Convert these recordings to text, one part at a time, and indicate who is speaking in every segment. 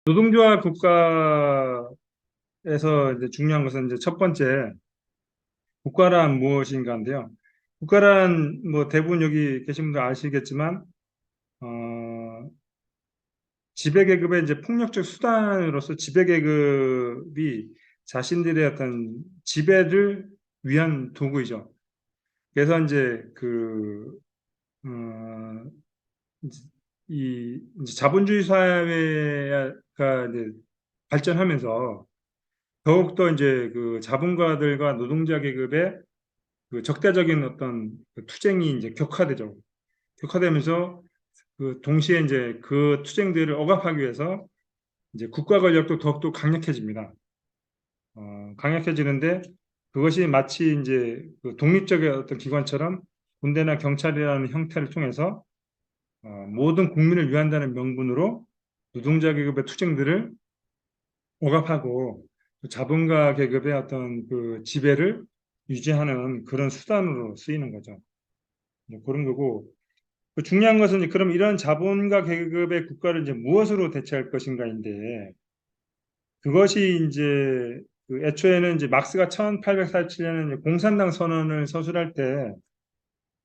Speaker 1: 노동조합 국가에서 이제 중요한 것은 이제 첫 번째 국가란 무엇인가인데요. 국가란 뭐 대부분 여기 계신 분들 아시겠지만 지배계급의 이제 폭력적 수단으로서 지배계급이 자신들의 어떤 지배를 위한 도구이죠. 그래서 이제 어, 이제 자본주의 사회가 이제 발전하면서 더욱더 이제 그 자본가들과 노동자 계급의 그 적대적인 어떤 그 투쟁이 이제 격화되죠. 격화되면서 그 동시에 이제 그 투쟁들을 억압하기 위해서 이제 국가 권력도 더욱더 강력해집니다. 강력해지는데 그것이 마치 이제 그 독립적인 어떤 기관처럼 군대나 경찰이라는 형태를 통해서 모든 국민을 위한다는 명분으로 노동자 계급의 투쟁들을 억압하고 자본가 계급의 어떤 그 지배를 유지하는 그런 수단으로 쓰이는 거죠. 그런 거고, 그 중요한 것은 그럼 이런 자본가 계급의 국가를 이제 무엇으로 대체할 것인가인데, 그것이 이제 그 애초에는 이제 막스가 1847년에 공산당 선언을 서술할 때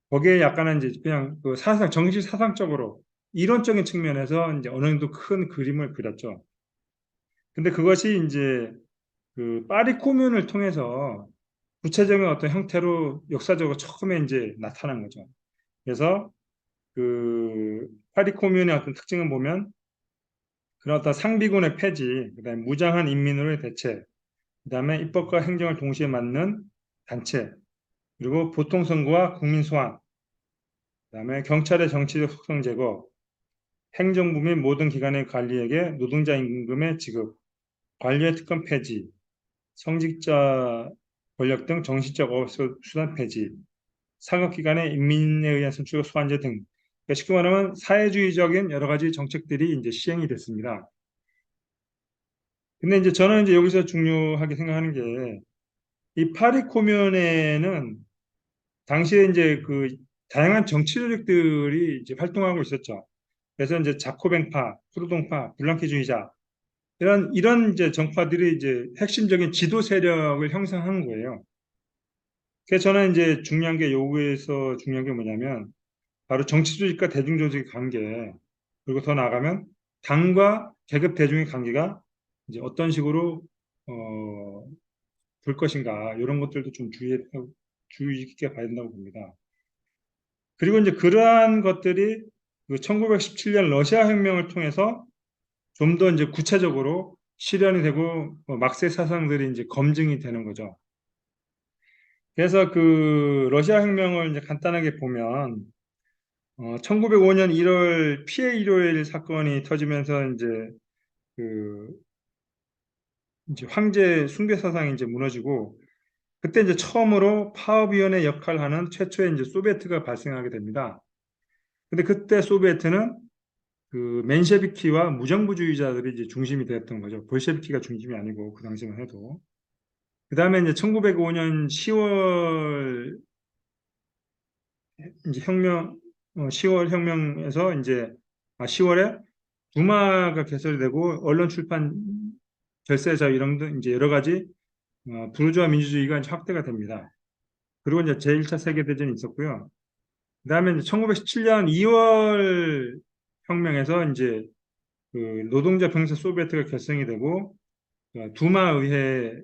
Speaker 1: 거기에 약간은 이제 그냥 그 사상 정치 사상적으로 이론적인 측면에서 이제 어느 정도 큰 그림을 그렸죠. 근데 그것이 이제 그 파리 코뮌을 통해서 구체적인 어떤 형태로 역사적으로 처음에 이제 나타난 거죠. 그래서 그 파리 코뮌의 어떤 특징을 보면 그런 어떤 상비군의 폐지, 그다음에 무장한 인민으로의 대체, 그다음에 입법과 행정을 동시에 맡는 단체, 그리고 보통 선거와 국민 소환, 그다음에 경찰의 정치적 속성 제거, 행정부 및 모든 기관의 관리에게 노동자 임금의 지급, 관료의 특권 폐지, 성직자 권력 등 정신적 수단 폐지, 사법기관의 인민에 의한 선출과 소환제 등 그러니까 쉽게 말하면 사회주의적인 여러 가지 정책들이 이제 시행이 됐습니다. 근데 이제 저는 이제 여기서 중요하게 생각하는 게 이 파리 코뮌에는 당시에 이제 그 다양한 정치 조직들이 이제 활동하고 있었죠. 그래서 이제 자코뱅파, 프루동파, 블랑키주의자 이런 이제 정파들이 이제 핵심적인 지도 세력을 형성한 거예요. 그래서 저는 이제 중요한 게 여기에서 중요한 게 뭐냐면 바로 정치 조직과 대중 조직의 관계, 그리고 더 나아가면 당과 계급 대중의 관계가 이제 어떤 식으로 어, 볼 것인가 이런 것들도 좀 주의 깊게 봐야 된다고 봅니다. 그리고 이제 그러한 것들이 그 1917년 러시아 혁명을 통해서 좀 더 이제 구체적으로 실현이 되고 막세 사상들이 이제 검증이 되는 거죠. 그래서 그 러시아 혁명을 이제 간단하게 보면 1905년 1월 피해 일요일 사건이 터지면서 그 이제 황제 숭배 사상이 이제 무너지고 그때 이제 처음으로 파업위원회 역할을 하는 최초의 이제 소비에트가 발생하게 됩니다. 근데 그때 소비에트는 그 맨셰비키와 무정부주의자들이 이제 중심이 되었던 거죠. 볼셰비키가 중심이 아니고 그 당시만 해도. 그 다음에 이제 1905년 10월 이제 10월 혁명에서 이제 10월에 두마가 개설되고 언론 출판 결세 자유 이런 등 이제 여러 가지 부르주아 민주주의가 이제 확대가 됩니다. 그리고 이제 제1차 세계대전이 있었고요. 그다음에 이제 1917년 2월 혁명에서 이제 그 노동자 병사 소비에트가 결성이 되고 두마 의회가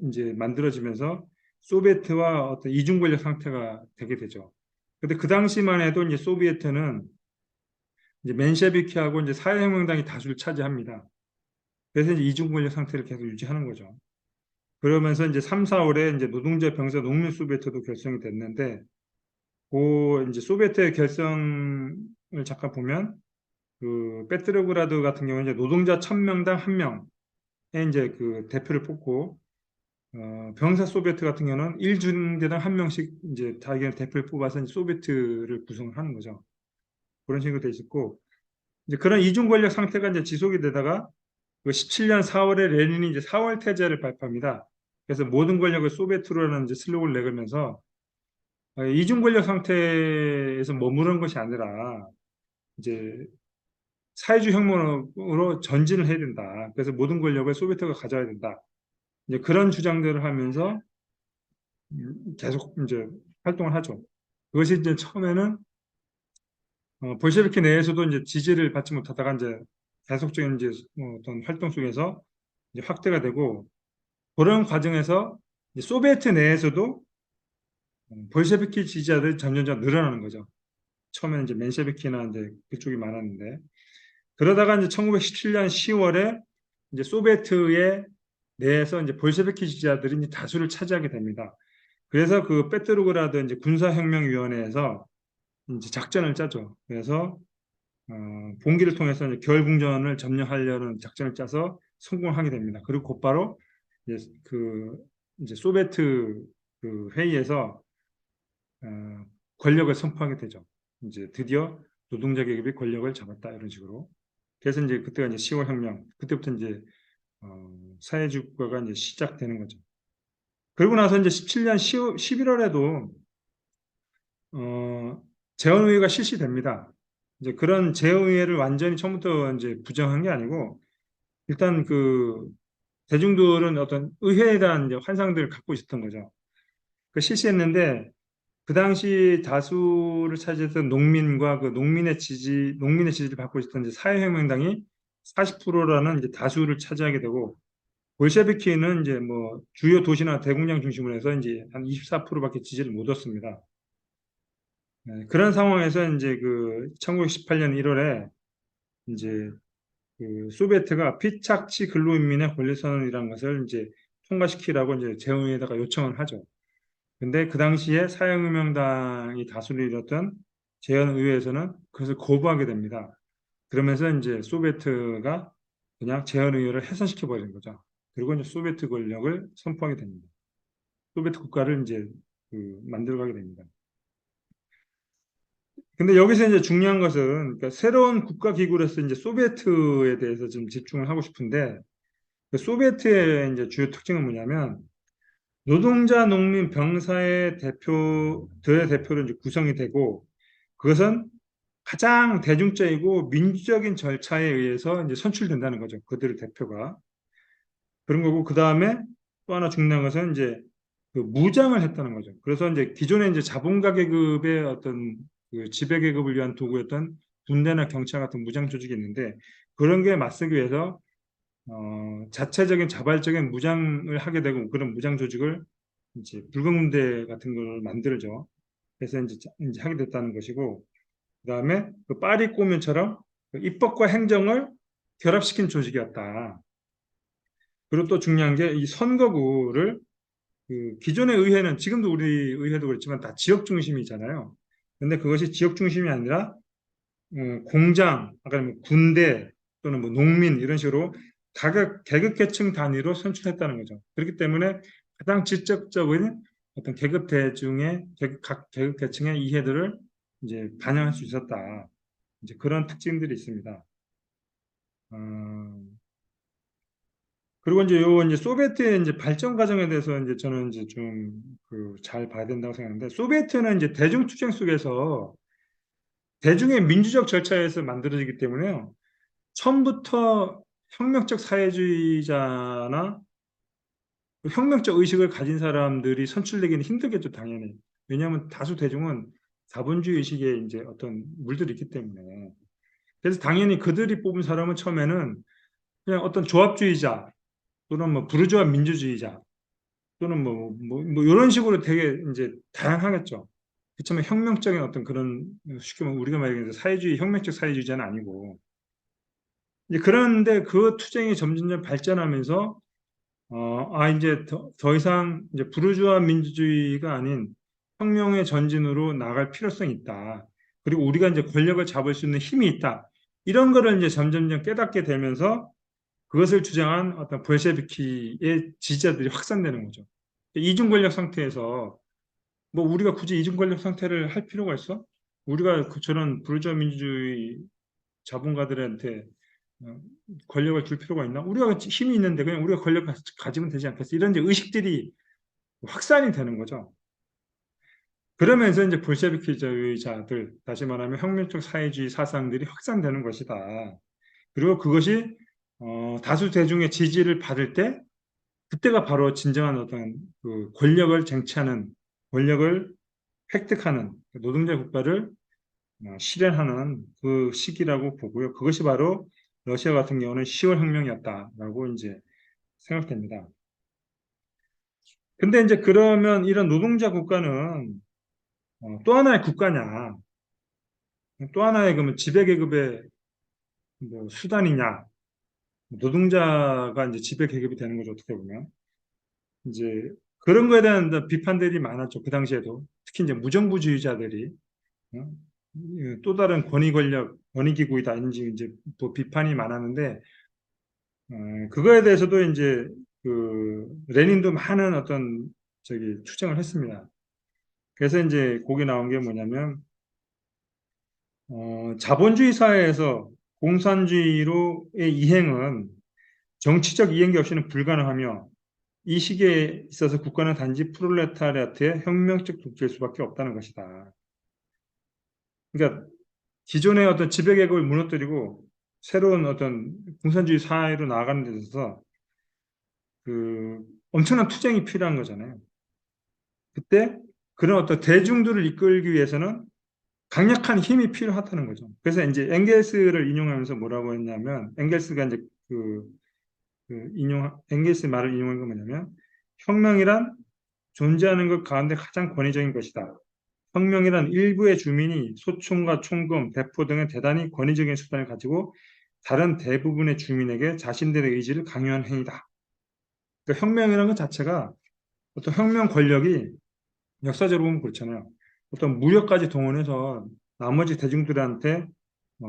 Speaker 1: 이제 만들어지면서 소비에트와 어떤 이중 권력 상태가 되게 되죠. 근데 그 당시만 해도 이제 소비에트는 이제 맨셰비키하고 이제 사회혁명당이 다수를 차지합니다. 그래서 이제 이중 권력 상태를 계속 유지하는 거죠. 그러면서 이제 3, 4월에 이제 노동자 병사 농민 소비에트도 결성이 됐는데 그 이제 소비에트의 결성을 잠깐 보면 그 페트로그라드 같은 경우는 이제 노동자 1000명당 1명의 이제 그 대표를 뽑고 병사 소비에트 같은 경우는 1중대당 1명씩 이제 자기네 대표를 뽑아서 이제 소비에트를 구성을 하는 거죠. 그런 식으로 돼 있었고 이제 그런 이중 권력 상태가 이제 지속이 되다가 그 17년 4월에 레닌이 이제 4월 태제를 발표합니다. 그래서 모든 권력을 소비에트로라는 이제 슬로건을 내걸면서 이중 권력 상태에서 머무른 것이 아니라 이제 사회주의 혁명으로 전진을 해야 된다. 그래서 모든 권력을 소비에트가 가져야 된다. 이제 그런 주장들을 하면서 계속 이제 활동을 하죠. 그것이 이제 처음에는 볼셰비키 내에서도 이제 지지를 받지 못하다가 이제 계속적인 이제 어떤 활동 속에서 이제 확대가 되고 그런 과정에서 이제 소비에트 내에서도 볼셰비키 지지자들이 점점 늘어나는 거죠. 처음에는 이제 맨셰비키나 이제 그쪽이 많았는데 그러다가 이제 1917년 10월에 이제 소비에트의 내에서 이제 볼셰비키 지지자들이 이제 다수를 차지하게 됩니다. 그래서 그 페트로그라드 이제 군사혁명위원회에서 이제 작전을 짜죠. 그래서 봉기를 통해서 이제 겨울궁전을 점령하려는 작전을 짜서 성공하게 됩니다. 그리고 곧바로 이제 그 이제 소비에트 그 회의에서 어, 권력을 선포하게 되죠. 이제 드디어 노동자 계급이 권력을 잡았다 이런 식으로. 그래서 이제 그때가 이제 10월 혁명, 그때부터 이제 사회주의 국가가 이제 시작되는 거죠. 그리고 나서 이제 17년 11월에도 재헌의회가 실시됩니다. 이제 그런 재헌의회를 완전히 처음부터 이제 부정한 게 아니고 일단 그 대중들은 어떤 의회에 대한 이제 환상들을 갖고 있었던 거죠. 그 실시했는데 그 당시 다수를 차지했던 농민과 그 농민의 지지를 받고 있었던 이제 사회혁명당이 40%라는 이제 다수를 차지하게 되고 볼셰비키는 이제 뭐 주요 도시나 대공장 중심으로 해서 이제 한 24%밖에 지지를 못 얻습니다. 네, 그런 상황에서 이제 그 1918년 1월에 이제 그 소비에트가 피착지 근로인민의 권리선언이라는 것을 이제 통과시키라고 이제 재헌에다가 요청을 하죠. 근데 그 당시에 사회혁명당이 다수를 이뤘던 재헌의회에서는 그것을 거부하게 됩니다. 그러면서 이제 소비에트가 그냥 재헌의회를 해산시켜 버리는 거죠. 그리고 이제 소비에트 권력을 선포하게 됩니다. 소비에트 국가를 이제 그 만들어가게 됩니다. 근데 여기서 이제 중요한 것은 그러니까 새로운 국가 기구로서 이제 소비에트에 대해서 좀 집중을 하고 싶은데 그 소비에트의 이제 주요 특징은 뭐냐면 노동자, 농민, 병사의 대표로 이제 구성이 되고 그것은 가장 대중적이고 민주적인 절차에 의해서 이제 선출된다는 거죠. 그들의 대표가. 그런 거고, 그 다음에 또 하나 중요한 것은 이제 그 무장을 했다는 거죠. 그래서 이제 기존에 이제 자본가 계급의 어떤 그 지배 계급을 위한 도구였던 군대나 경찰 같은 무장 조직이 있는데 그런 게 맞서기 위해서 자체적인 자발적인 무장을 하게 되고 그런 무장 조직을 이제 붉은군대 같은 걸 만들죠. 그래서 이제 하게 됐다는 것이고 그다음에 그 파리 꼬면처럼 그 입법과 행정을 결합시킨 조직이었다. 그리고 또 중요한 게 이 선거구를 그 기존의 의회는 지금도 우리 의회도 그렇지만 다 지역 중심이잖아요. 근데 그것이 지역 중심이 아니라 공장, 아까 뭐 군대 또는 뭐 농민 이런 식으로 계급 계층 단위로 선출했다는 거죠. 그렇기 때문에 가장 직접적인 어떤 각 계급 계층의 이해들을 이제 반영할 수 있었다. 이제 그런 특징들이 있습니다. 어, 그리고 이제 소비에트의 이제 발전 과정에 대해서 이제 저는 이제 좀 그 잘 봐야 된다고 생각하는데 소비에트는 이제 대중 투쟁 속에서 대중의 민주적 절차에서 만들어지기 때문에요. 처음부터 혁명적 사회주의자나 혁명적 의식을 가진 사람들이 선출되기는 힘들겠죠, 당연히. 왜냐하면 다수 대중은 자본주의 의식에 이제 어떤 물들이 있기 때문에. 그래서 당연히 그들이 뽑은 사람은 처음에는 그냥 어떤 조합주의자 또는 뭐 부르주아 민주주의자 또는 뭐 이런 식으로 되게 이제 다양하겠죠. 그렇지만 혁명적인 어떤 그런 쉽게 말하면 우리가 말하는 혁명적 사회주의자는 아니고 이제 그런데 그 투쟁이 점점점 발전하면서 이제 더 이상 이제 부르주아 민주주의가 아닌 혁명의 전진으로 나갈 필요성이 있다. 그리고 우리가 이제 권력을 잡을 수 있는 힘이 있다. 이런 거를 이제 점점점 깨닫게 되면서 그것을 주장한 어떤 볼셰비키의 지지자들이 확산되는 거죠. 이중 권력 상태에서 뭐 우리가 굳이 이중 권력 상태를 할 필요가 있어? 우리가 저런 부르주아 민주주의 자본가들한테 어, 권력을 줄 필요가 있나? 우리가 힘이 있는데 그냥 우리가 가지면 되지 않겠어? 이런 이제 의식들이 확산이 되는 거죠. 그러면서 이제 볼셰비키주의자들, 다시 말하면 혁명적 사회주의 사상들이 확산되는 것이다. 그리고 그것이 다수 대중의 지지를 받을 때 그때가 바로 진정한 어떤 그 권력을 쟁취하는, 권력을 획득하는 노동자 국가를 실현하는 그 시기라고 보고요. 그것이 바로 러시아 같은 경우는 10월 혁명이었다라고 이제 생각됩니다. 근데 이제 그러면 이런 노동자 국가는 또 하나의 국가냐, 또 하나의 그러면 지배계급의 뭐 수단이냐, 노동자가 이제 지배계급이 되는 거죠, 어떻게 보면. 이제 그런 거에 대한 비판들이 많았죠. 그 당시에도. 특히 이제 무정부주의자들이 어? 또 다른 권위 권력, 권위기구이다. 이제 또 비판이 많았는데, 그거에 대해서도 이제 그 레닌도 많은 어떤 저기 투쟁을 했습니다. 그래서 이제 거기 나온 게 뭐냐면, 자본주의 사회에서 공산주의로의 이행은 정치적 이행기 없이는 불가능하며 이 시기에 있어서 국가는 단지 프롤레타리아트의 혁명적 독재일 수밖에 없다는 것이다. 그러니까 기존의 어떤 지배계급을 무너뜨리고 새로운 어떤 공산주의 사회로 나아가는 데 있어서 그 엄청난 투쟁이 필요한 거잖아요. 그때 그런 어떤 대중들을 이끌기 위해서는 강력한 힘이 필요하다는 거죠. 그래서 이제 엥겔스를 인용하면서 뭐라고 했냐면 엥겔스가 이제 엥겔스의 말을 인용한 건 뭐냐면 혁명이란 존재하는 것 가운데 가장 권위적인 것이다. 혁명이란 일부의 주민이 소총과 총금, 대포 등의 대단히 권위적인 수단을 가지고 다른 대부분의 주민에게 자신들의 의지를 강요한 행위다. 그러니까 혁명이라는 것 자체가 어떤 혁명 권력이 역사적으로 보면 그렇잖아요. 어떤 무력까지 동원해서 나머지 대중들한테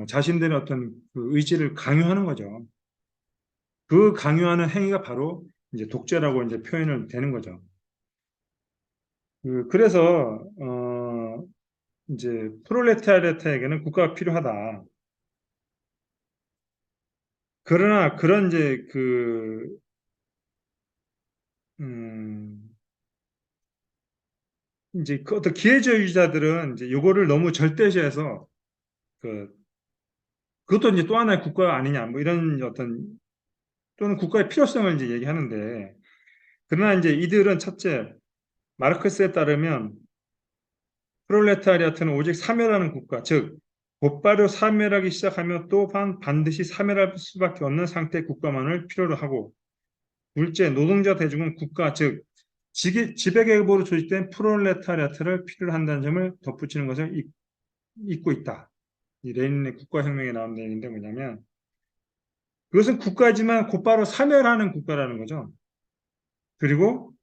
Speaker 1: 자신들의 어떤 그 의지를 강요하는 거죠. 그 강요하는 행위가 바로 이제 독재라고 이제 표현을 되는 거죠. 그래서 이제 프롤레타리아트에게는 국가가 필요하다. 그러나 그런 음, 이제 그 어떤 기회주의자들은 이제 요거를 너무 절대시해서 그 그것도 이제 또 하나의 국가 아니냐 뭐 이런 어떤 또는 국가의 필요성을 이제 얘기하는데 그러나 이제 이들은 첫째 마르크스에 따르면 프롤레타리아트는 오직 사멸하는 국가 즉 곧바로 사멸하기 시작하며 또한 반드시 사멸할 수밖에 없는 상태의 국가만을 필요로 하고 둘째 노동자 대중은 국가 즉 지배계급으로 조직된 프롤레타리아트를 필요로 한다는 점을 덧붙이는 것을 잊고 있다. 이 레닌의 국가혁명에 나온 내용인데 뭐냐면 그것은 국가지만 곧바로 사멸하는 국가라는 거죠. 그리고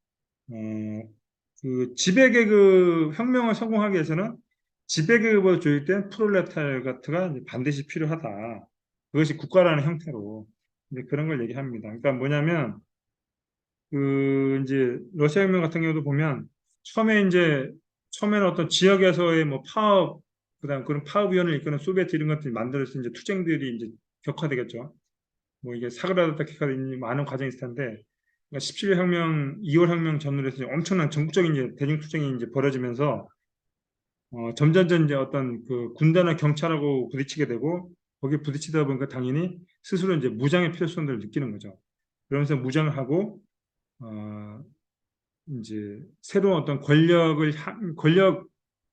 Speaker 1: 어, 그 지배계급 혁명을 성공하기 위해서는 지배계급으로 조직된 프롤레타리아트가 반드시 필요하다. 그것이 국가라는 형태로 이제 그런 걸 얘기합니다. 그러니까 뭐냐면 이제 러시아 혁명 같은 경우도 보면 처음에는 어떤 지역에서의 뭐 파업 그다음 그런 파업위원회를 이끄는 소비에트 이런 것들이 만들어서 이제 투쟁들이 이제 격화되겠죠. 뭐 이게 사그라다케까지 많은 과정이 있을 텐데 그러니까 17일 혁명, 2월 혁명 전후로 해서 엄청난 전국적인 이제 대중 투쟁이 이제 벌어지면서 점점점 이제 어떤 그 군대나 경찰하고 부딪히게 되고 거기에 부딪히다 보니까 당연히 스스로 이제 무장의 필요성을 느끼는 거죠. 그러면서 무장을 하고 어, 이제 새로운 어떤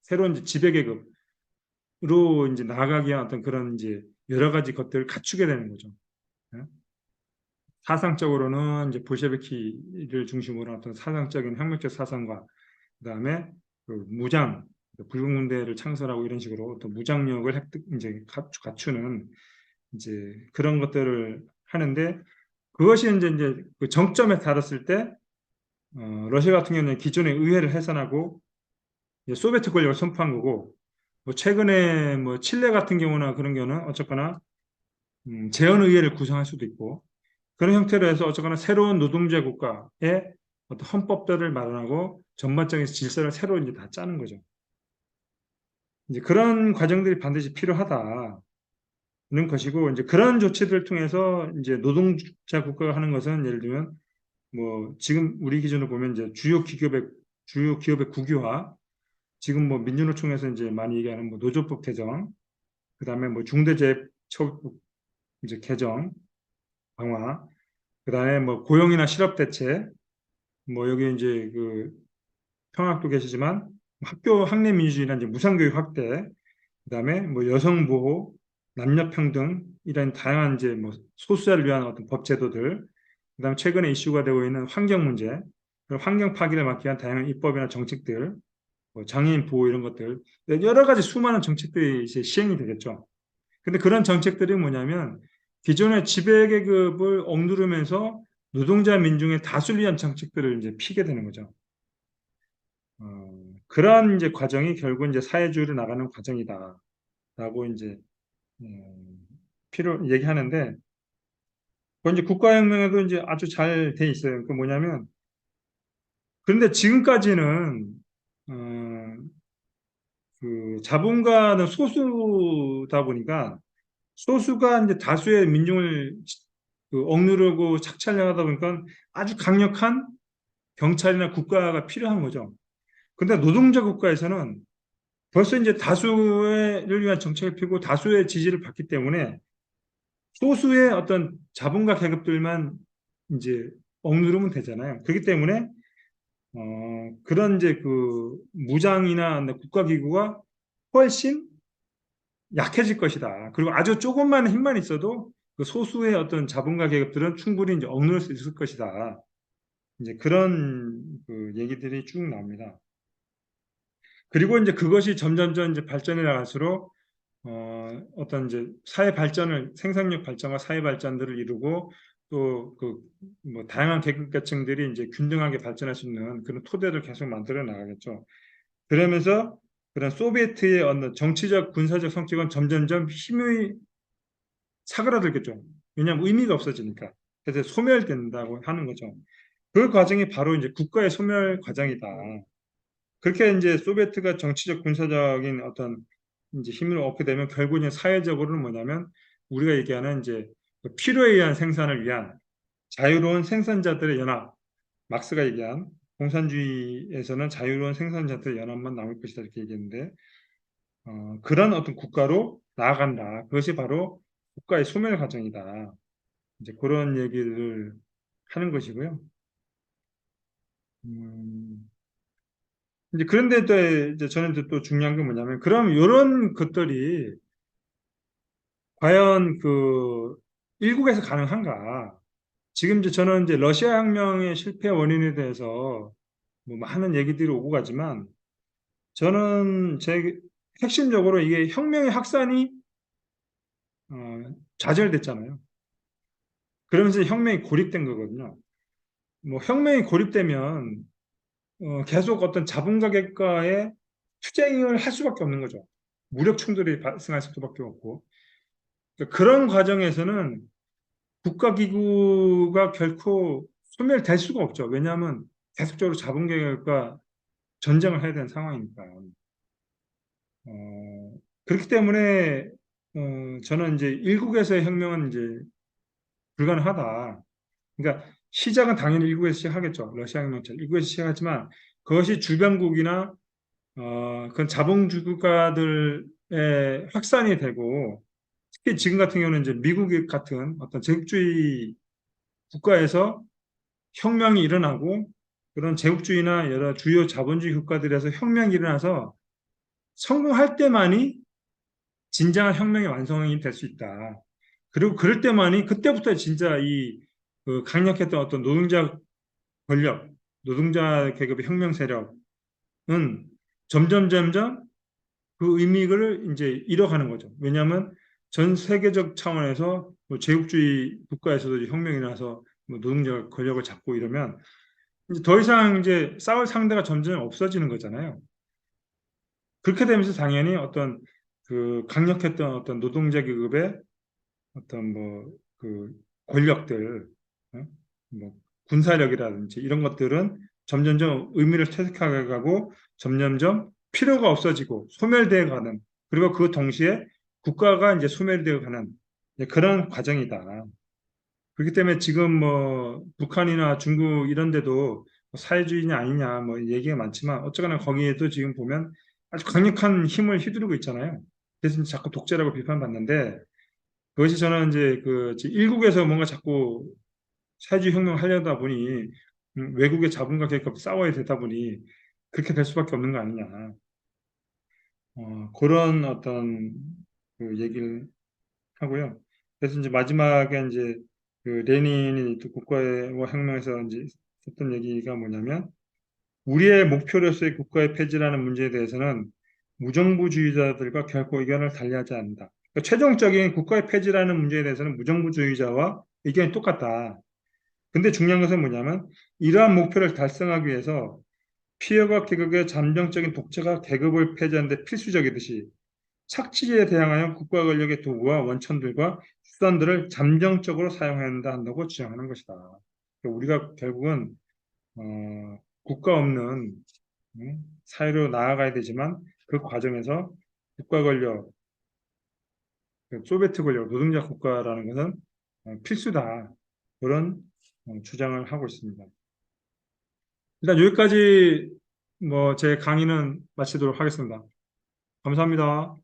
Speaker 1: 새로운 이제 지배계급으로 이제 나아가기 위한 어떤 그런 이제 여러 가지 것들을 갖추게 되는 거죠. 예? 사상적으로는 이제 볼셰비키를 중심으로 어떤 사상적인 혁명적 사상과 그다음에 그 무장 붉은군대를 창설하고 이런 식으로 또 무장력을 획득 이제 갖추는 이제 그런 것들을 하는데 그것이 이제 그 정점에 달았을 때 러시아 같은 경우는 기존의 의회를 해산하고 소비에트 권력을 선포한 거고 뭐 최근에 뭐 칠레 같은 경우나 그런 경우는 어쨌거나 재헌의회를 구성할 수도 있고 그런 형태로 해서 어쨌거나 새로운 노동자 국가의 어떤 헌법들을 마련하고 전반적인 질서를 새로 이제 다 짜는 거죠. 이제 그런 과정들이 반드시 필요하다는 것이고 이제 그런 조치들을 통해서 이제 노동자 국가가 하는 것은 예를 들면 뭐 지금 우리 기준으로 보면 이제 주요 기업의 국유화 지금 뭐 민주노총에서 이제 많이 얘기하는 뭐 노조법 개정, 그다음에 뭐 중대재해처벌법 이제 개정 강화, 그다음에 뭐 고용이나 실업 대책, 뭐 여기 이제 그 평학도 계시지만 학교 학내 민주주의나 이제 무상교육 확대, 그다음에 뭐 여성 보호, 남녀 평등 이런 다양한 이제 뭐 소수자를 위한 어떤 법 제도들, 그다음 최근에 이슈가 되고 있는 환경 문제, 그리고 환경 파괴를 막기 위한 다양한 입법이나 정책들, 뭐 장애인 보호 이런 것들 여러 가지 수많은 정책들이 이제 시행이 되겠죠. 근데 그런 정책들이 뭐냐면 기존의 지배계급을 억누르면서 노동자 민중의 다수를 위한 정책들을 이제 피게 되는 거죠. 그러한 이제 과정이 결국 이제 사회주의로 나가는 과정이다라고 이제 필요 얘기하는데 그 이제 국가혁명에도 이제 아주 잘 돼 있어요. 그 뭐냐면 그런데 지금까지는 어, 그 자본가는 소수다 보니까 소수가 이제 다수의 민중을 그 억누르고 착취하려다 보니까 아주 강력한 경찰이나 국가가 필요한 거죠. 근데 노동자 국가에서는 벌써 이제 다수를 위한 정책을 펴고 다수의 지지를 받기 때문에 소수의 어떤 자본가 계급들만 이제 억누르면 되잖아요. 그렇기 때문에 그런 이제 그 무장이나 국가기구가 훨씬 약해질 것이다. 그리고 아주 조금만 힘만 있어도 그 소수의 어떤 자본가 계급들은 충분히 이제 억누를 수 있을 것이다. 이제 그런 그 얘기들이 쭉 나옵니다. 그리고 이제 그것이 점점점 이제 발전해 나갈수록 어떤 이제 사회 발전을 생산력 발전과 사회 발전들을 이루고 또 그 뭐 다양한 계급계층들이 이제 균등하게 발전할 수 있는 그런 토대를 계속 만들어 나가겠죠. 그러면서 그런 소비에트의 어떤 정치적 군사적 성격은 점점점 힘이 사그라들겠죠. 왜냐하면 의미가 없어지니까. 그래서 소멸된다고 하는 거죠. 그 과정이 바로 이제 국가의 소멸 과정이다. 그렇게 이제 소비에트가 정치적 군사적인 어떤 이제 힘을 얻게 되면 결국은 사회적으로는 뭐냐면 우리가 얘기하는 이제 그 필요에 의한 생산을 위한 자유로운 생산자들의 연합, 막스가 얘기한 공산주의에서는 자유로운 생산자들의 연합만 남을 것이다 이렇게 얘기했는데 그런 어떤 국가로 나아간다. 그것이 바로 국가의 소멸 과정이다. 이제 그런 얘기를 하는 것이고요. 음, 이제 그런데 또 이제 저는 또 중요한 게 뭐냐면 그럼 이런 것들이 과연 그 일국에서 가능한가? 지금 이제 저는 이제 러시아 혁명의 실패 원인에 대해서 뭐 많은 얘기들이 오고 가지만 저는 제 핵심적으로 이게 혁명의 확산이 좌절됐잖아요. 그러면서 혁명이 고립된 거거든요. 뭐 혁명이 고립되면 계속 어떤 자본가격과의 투쟁을 할 수밖에 없는 거죠. 무력 충돌이 발생할 수밖에 없고 그러니까 그런 과정에서는 국가기구가 결코 소멸될 수가 없죠. 왜냐하면 계속적으로 자본계열과 전쟁을 해야 되는 상황이니까. 그렇기 때문에 저는 이제 일국에서의 혁명은 이제 불가능하다. 그러니까 시작은 당연히 일국에서 시작하겠죠. 러시아 혁명처럼 일국에서 시작하지만 그것이 주변국이나 그런 자본주의국가들의 확산이 되고 특히 지금 같은 경우는 이제 미국 같은 어떤 제국주의 국가에서 혁명이 일어나고 그런 제국주의나 여러 주요 자본주의 국가들에서 혁명이 일어나서 성공할 때만이 진정한 혁명의 완성이 될 수 있다. 그리고 그럴 때만이 그때부터 진짜 이그 강력했던 어떤 노동자 권력, 노동자 계급의 혁명 세력은 점점 그 의미를 이제 잃어가는 거죠. 왜냐하면 전 세계적 차원에서 뭐 제국주의 국가에서도 혁명이 나서 뭐 노동자 권력을 잡고 이러면 이제 더 이상 이제 싸울 상대가 점점 없어지는 거잖아요. 그렇게 되면서 당연히 어떤 그 강력했던 어떤 노동자 계급의 어떤 뭐 그 권력들, 뭐 군사력이라든지 이런 것들은 점점점 의미를 퇴색해 가고 점점점 필요가 없어지고 소멸되어 가는 그리고 그 동시에 국가가 이제 소멸되어 가는 그런 과정이다. 그렇기 때문에 지금 뭐 북한이나 중국 이런 데도 사회주의냐 아니냐 뭐 얘기가 많지만 어쨌거나 거기에도 지금 보면 아주 강력한 힘을 휘두르고 있잖아요. 그래서 이제 자꾸 독재라고 비판받는데 그것이 저는 이제 그 일국에서 뭔가 자꾸 사회주의 혁명을 하려다 보니 외국의 자본과 계급과 싸워야 되다 보니 그렇게 될 수밖에 없는 거 아니냐. 그런 어떤 그 얘기를 하고요. 그래서 이제 마지막에 이제 그 레닌이 또 국가의 혁명에서 이제 했던 얘기가 뭐냐면 우리의 목표로서의 국가의 폐지라는 문제에 대해서는 무정부주의자들과 결코 의견을 달리하지 않는다. 그러니까 최종적인 국가의 폐지라는 문제에 대해서는 무정부주의자와 의견이 똑같다. 근데 중요한 것은 뭐냐면 이러한 목표를 달성하기 위해서 피해가 계급의 잠정적인 독재가 계급을 폐지하는 데 필수적이듯이 착취에 대항하여 국가 권력의 도구와 원천들과 수단들을 잠정적으로 사용해야 한다고 주장하는 것이다. 그러니까 우리가 결국은 국가 없는 사회로 나아가야 되지만 그 과정에서 국가 권력, 그 소비에트 권력, 노동자 국가라는 것은 필수다. 그런 주장을 하고 있습니다. 일단 여기까지 뭐 제 강의는 마치도록 하겠습니다. 감사합니다.